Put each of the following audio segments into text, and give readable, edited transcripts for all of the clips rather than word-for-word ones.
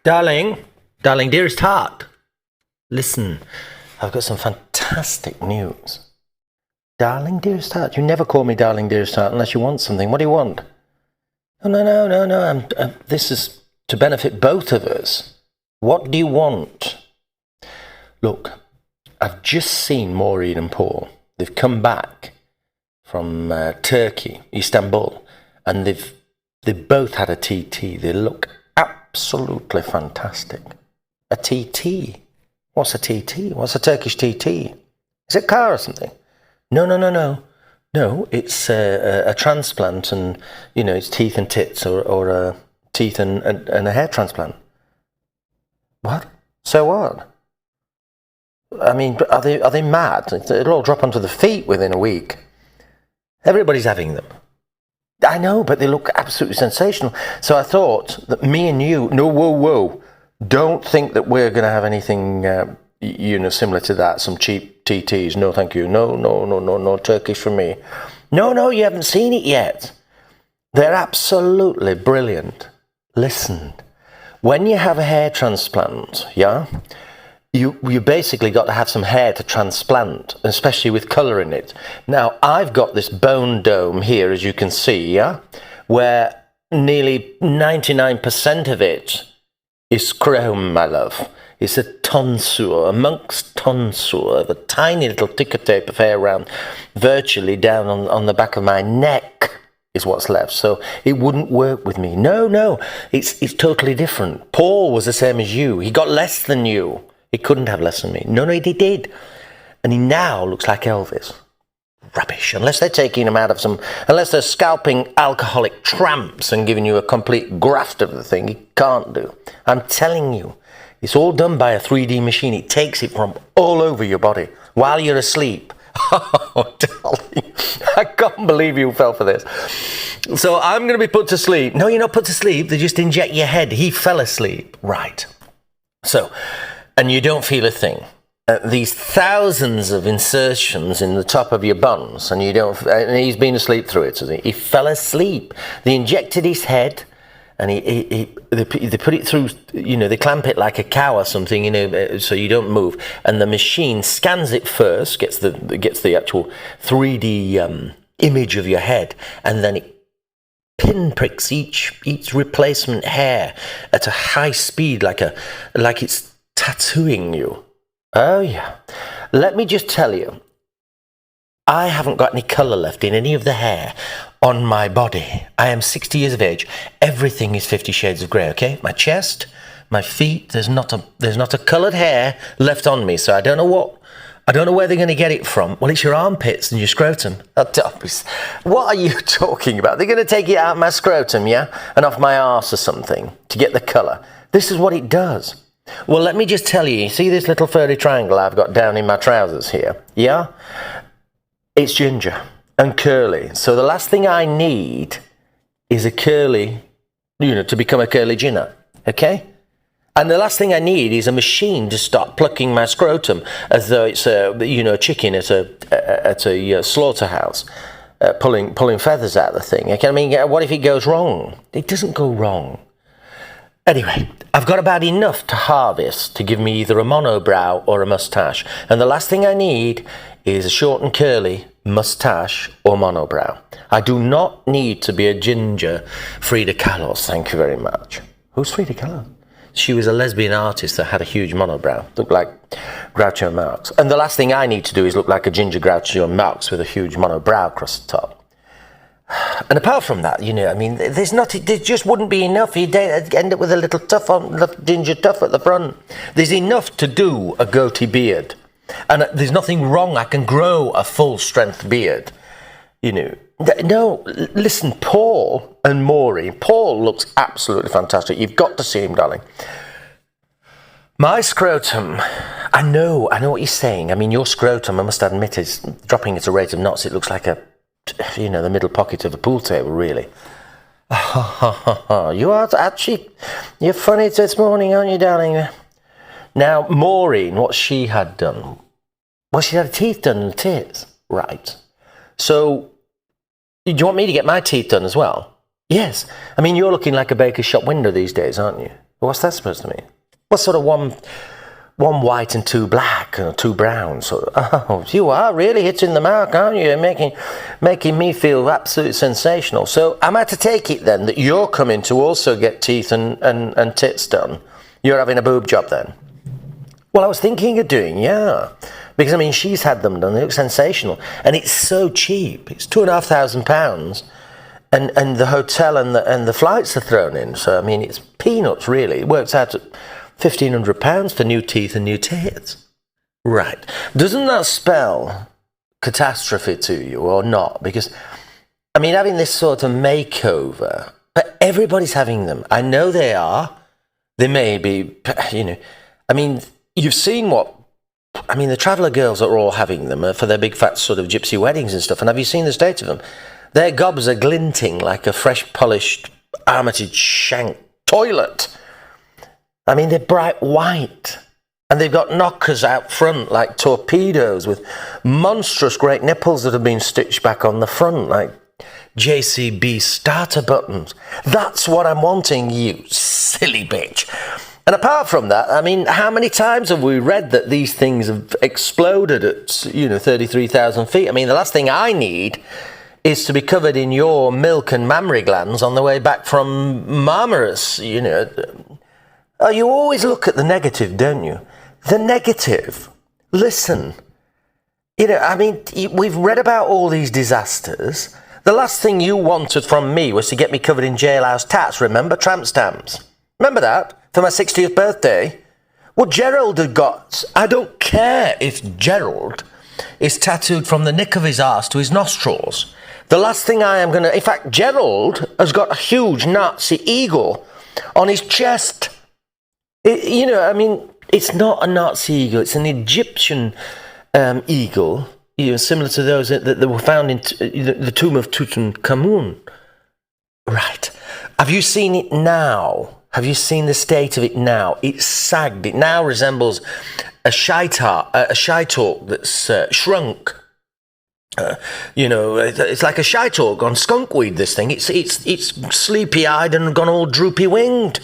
Darling, dearest heart. Listen, I've got some fantastic news. Darling, dearest heart. You never call me darling, dearest heart unless you want something. What do you want? Oh, no. This is to benefit both of us. What do you want? Look, I've just seen Maureen and Paul. They've come back from Turkey, Istanbul, and they've both had a TT. They look absolutely fantastic. A TT? What's a TT? What's a Turkish TT? Is it a car or something? No. No, it's a transplant, and it's teeth and tits, or a teeth and a hair transplant. What? So what? I mean, are they mad? It'll all drop onto the feet within a week. Everybody's having them. I know, but they look absolutely sensational. So I thought that me and you, no, whoa, don't think that we're going to have anything, similar to that, some cheap TTs. No, thank you. No Turkish for me. No, you haven't seen it yet. They're absolutely brilliant. Listen, when you have a hair transplant, yeah, you basically got to have some hair to transplant, especially with colour in it. Now, I've got this bone dome here, as you can see, yeah, where nearly 99% of it is chrome, my love. It's a tonsure, a monk's tonsure, of a tiny little ticker tape of hair around, virtually down on the back of my neck is what's left. So it wouldn't work with me. No, it's totally different. Paul was the same as you. He got less than you. He couldn't have less than me. No, he did. And he now looks like Elvis. Rubbish. Unless they're taking him out of unless they're scalping alcoholic tramps and giving you a complete graft of the thing, he can't do. I'm telling you, it's all done by a 3D machine. It takes it from all over your body while you're asleep. Oh, darling, I can't believe you fell for this. So I'm going to be put to sleep. No, you're not put to sleep. They just inject your head. He fell asleep. Right. So, and you don't feel a thing. These thousands of insertions in the top of your buns, and and he's been asleep through it. So he fell asleep. They injected his head, and they put it through. They clamp it like a cow or something. So you don't move. And the machine scans it first, gets the actual 3D image of your head, and then it pinpricks each replacement hair at a high speed, like it's tattooing you. Oh yeah. Let me just tell you, I haven't got any colour left in any of the hair on my body. I am 60 years of age. Everything is 50 shades of grey, okay? My chest, my feet, there's not a coloured hair left on me, so I don't know where they're going to get it from. Well, it's your armpits and your scrotum. What are you talking about? They're going to take it out of my scrotum, yeah? And off my arse or something to get the colour. This is what it does. Well, let me just tell you see this little furry triangle I've got down in my trousers here? Yeah? It's ginger and curly. So the last thing I need is a curly, to become a curly ginner. Okay? And the last thing I need is a machine to start plucking my scrotum as though it's a chicken at a slaughterhouse, pulling feathers out of the thing. I mean, what if it goes wrong? It doesn't go wrong. Anyway, I've got about enough to harvest to give me either a monobrow or a moustache. And the last thing I need is a short and curly moustache or monobrow. I do not need to be a ginger Frida Kahlo, thank you very much. Who's Frida Kahlo? She was a lesbian artist that had a huge monobrow, looked like Groucho Marx. And the last thing I need to do is look like a ginger Groucho Marx with a huge monobrow across the top. And apart from that, there just wouldn't be enough. You'd end up with a little ginger tuff at the front. There's enough to do a goatee beard. And there's nothing wrong. I can grow a full-strength beard. No, listen, Paul and Maureen. Paul looks absolutely fantastic. You've got to see him, darling. My scrotum, I know what you're saying. I mean, your scrotum, I must admit, is dropping at a rate of knots. It looks like the middle pocket of a pool table, really. You are actually, you're funny this morning, aren't you, darling? Now, Maureen, what she had done, well, she had her teeth done in the tits. Right. So, do you want me to get my teeth done as well? Yes. I mean, you're looking like a baker's shop window these days, aren't you? What's that supposed to mean? What sort of one white and two black, or two brown? Sort of, oh, you are really hitting the mark, aren't you? You're making me feel absolutely sensational. So am I to take it then that you're coming to also get teeth and tits done? You're having a boob job then? Well, I was thinking of doing, yeah. Because, I mean, she's had them done. They look sensational. And it's so cheap. It's £2,500. And the hotel and the flights are thrown in. So, I mean, it's peanuts, really. It works out at £1,500 for new teeth and new tits. Right. Doesn't that spell catastrophe to you or not? Because, I mean, having this sort of makeover, but everybody's having them. I know they are. They may be, you know, I mean, you've seen the Traveller girls are all having them for their big fat sort of gypsy weddings and stuff. And have you seen the state of them? Their gobs are glinting like a fresh polished armated shank toilet. I mean, they're bright white. And they've got knockers out front like torpedoes with monstrous great nipples that have been stitched back on the front like JCB starter buttons. That's what I'm wanting, you silly bitch. And apart from that, I mean, how many times have we read that these things have exploded at, 33,000 feet? I mean, the last thing I need is to be covered in your milk and mammary glands on the way back from Marmaris, Oh, you always look at the negative, don't you? The negative. Listen, I mean, we've read about all these disasters. The last thing you wanted from me was to get me covered in jailhouse tats, remember? Tramp stamps. Remember that? For my 60th birthday? Well, Gerald had got... I don't care if Gerald is tattooed from the nick of his arse to his nostrils. The last thing I am going to... In fact, Gerald has got a huge Nazi eagle on his chest. I mean, it's not a Nazi eagle. It's an Egyptian eagle, similar to those that were found in the tomb of Tutankhamun. Right. Have you seen it now? Have you seen the state of it now? It's sagged. It now resembles a shite-hawk that's shrunk. It's like a shite-hawk on skunkweed, this thing. It's sleepy-eyed and gone all droopy-winged.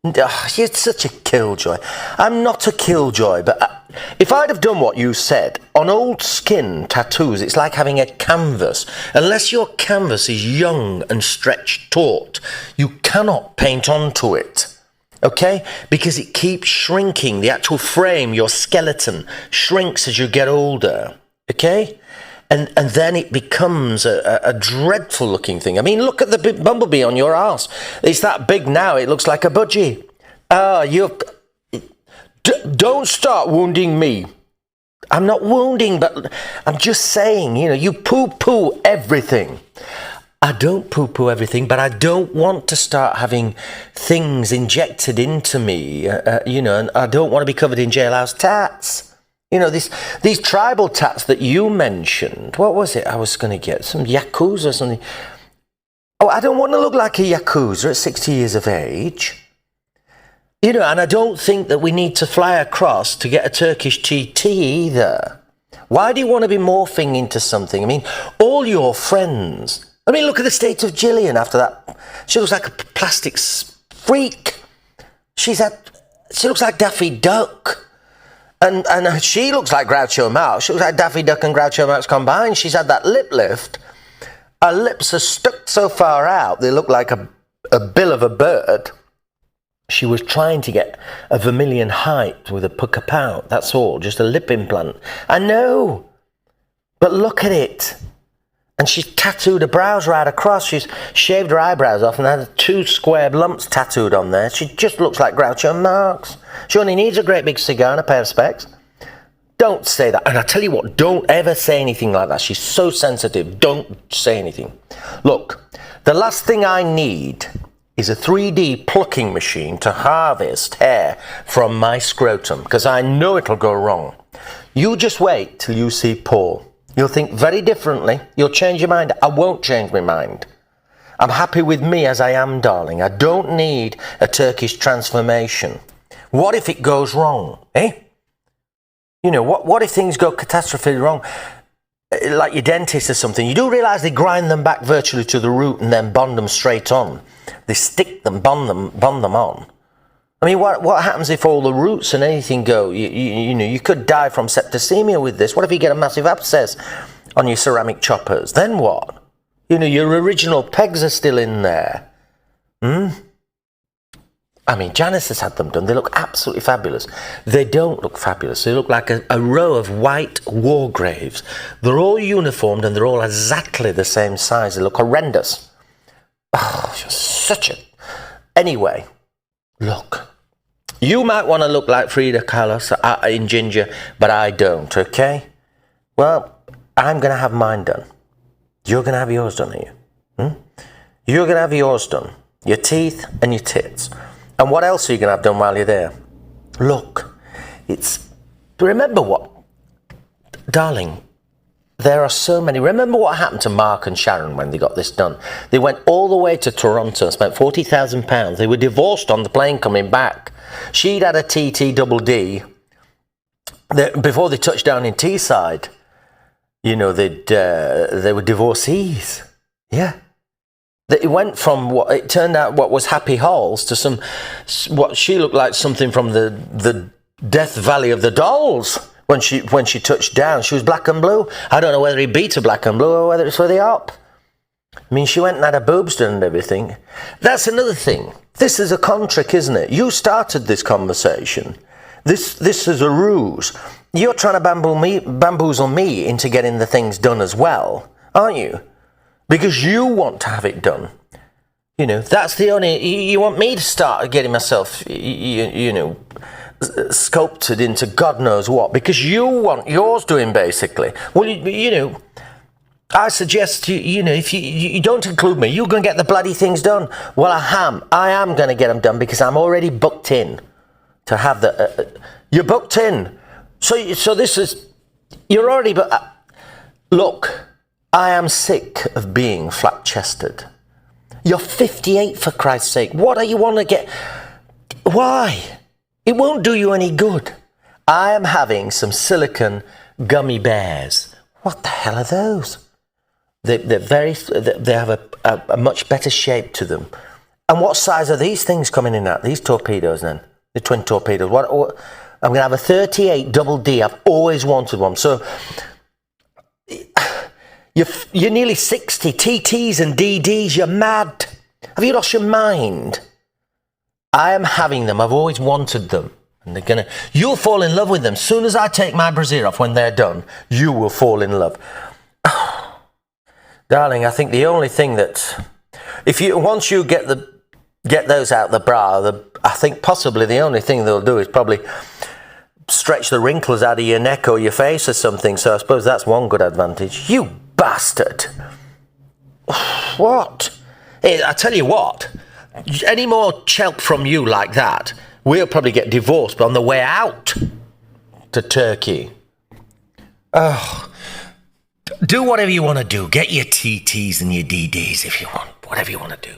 Oh, you're such a killjoy. I'm not a killjoy, but if I'd have done what you said, on old skin tattoos, it's like having a canvas. Unless your canvas is young and stretched taut, you cannot paint onto it. Okay? Because it keeps shrinking. The actual frame, your skeleton, shrinks as you get older. Okay? And then it becomes a dreadful looking thing. I mean, look at the bumblebee on your arse. It's that big now, it looks like a budgie. Don't start wounding me. I'm not wounding, but I'm just saying, you poo-poo everything. I don't poo-poo everything, but I don't want to start having things injected into me, and I don't want to be covered in jailhouse tats. These tribal tats that you mentioned, what was it I was going to get? Some Yakuza or something. Oh, I don't want to look like a Yakuza at 60 years of age. And I don't think that we need to fly across to get a Turkish TT either. Why do you want to be morphing into something? I mean, all your friends. I mean, look at the state of Gillian after that. She looks like a plastic freak. She looks like Daffy Duck. And she looks like Groucho Marx. She looks like Daffy Duck and Groucho Marx combined. She's had that lip lift. Her lips are stuck so far out, they look like a bill of a bird. She was trying to get a vermilion height with a pucker pout. That's all, just a lip implant. I know, but look at it. And she's tattooed her brows right across. She's shaved her eyebrows off and had 2 square lumps tattooed on there. She just looks like Groucho Marx. She only needs a great big cigar and a pair of specs. Don't say that. And I tell you what, don't ever say anything like that. She's so sensitive. Don't say anything. Look, the last thing I need is a 3D plucking machine to harvest hair from my scrotum, because I know it'll go wrong. You just wait till you see Paul. You'll think very differently. You'll change your mind. I won't change my mind. I'm happy with me as I am, darling. I don't need a Turkish transformation. What if it goes wrong, eh? What if things go catastrophically wrong? Like your dentist or something. You do realise they grind them back virtually to the root and then bond them straight on. They stick them, bond them on. I mean, what happens if all the roots and anything go? You know, you could die from septicemia with this. What if you get a massive abscess on your ceramic choppers? Then what? You know, your original pegs are still in there. I mean, Janice has had them done. They look absolutely fabulous. They don't look fabulous. They look like a row of white war graves. They're all uniformed and they're all exactly the same size. They look horrendous. Oh, such a... Anyway, look. You might want to look like Frida Kahlo in ginger, but I don't, okay? Well, I'm going to have mine done. You're going to have yours done, are you? You're going to have yours done. Your teeth and your tits. And what else are you going to have done while you're there? Look, remember what? Darling, there are so many. Remember what happened to Mark and Sharon when they got this done? They went all the way to Toronto and spent £40,000. They were divorced on the plane coming back. She'd had a TT double D before they touched down in Teesside. You know, they were divorcees. Yeah. It went from what it turned out what was Happy Halls to what she looked like something from the Death Valley of the Dolls when she touched down. She was black and blue. I don't know whether he beat her black and blue or whether it's for the op. I mean, she went and had her boobs done and everything. That's another thing. This is a con trick, isn't it? You started this conversation. This is a ruse. You're trying to bamboozle me into getting the things done as well, aren't you? Because you want to have it done. You know, that's the only... You want me to start getting myself, you know, sculpted into God knows what. Because you want yours doing, basically. Well, you know, I suggest, you know, if you don't include me, you're going to get the bloody things done. Well, I am going to get them done because I'm already booked in to have the... you're booked in. So this is... You're already... Look... I am sick of being flat-chested. You're 58, for Christ's sake. What do you want to get? Why? It won't do you any good. I am having some silicone gummy bears. What the hell are those? They have a much better shape to them. And what size are these things coming in at? These torpedoes then? The twin torpedoes. What? I'm going to have a 38 double D. I've always wanted one. So... You're nearly 60, TTs and DDs, you're mad. Have you lost your mind? I am having them, I've always wanted them. And you'll fall in love with them. Soon as I take my brassiere off when they're done, you will fall in love. Oh, darling, I think the only thing that... Once you get those out the bra, I think possibly the only thing they'll do is probably stretch the wrinkles out of your neck or your face or something. So I suppose that's one good advantage. You bastard. What? Hey, I tell you what, any more chelp from you like that, we'll probably get divorced on the way out to Turkey. Oh, do whatever you want to do. Get your TTs and your DDs if you want. Whatever you want to do.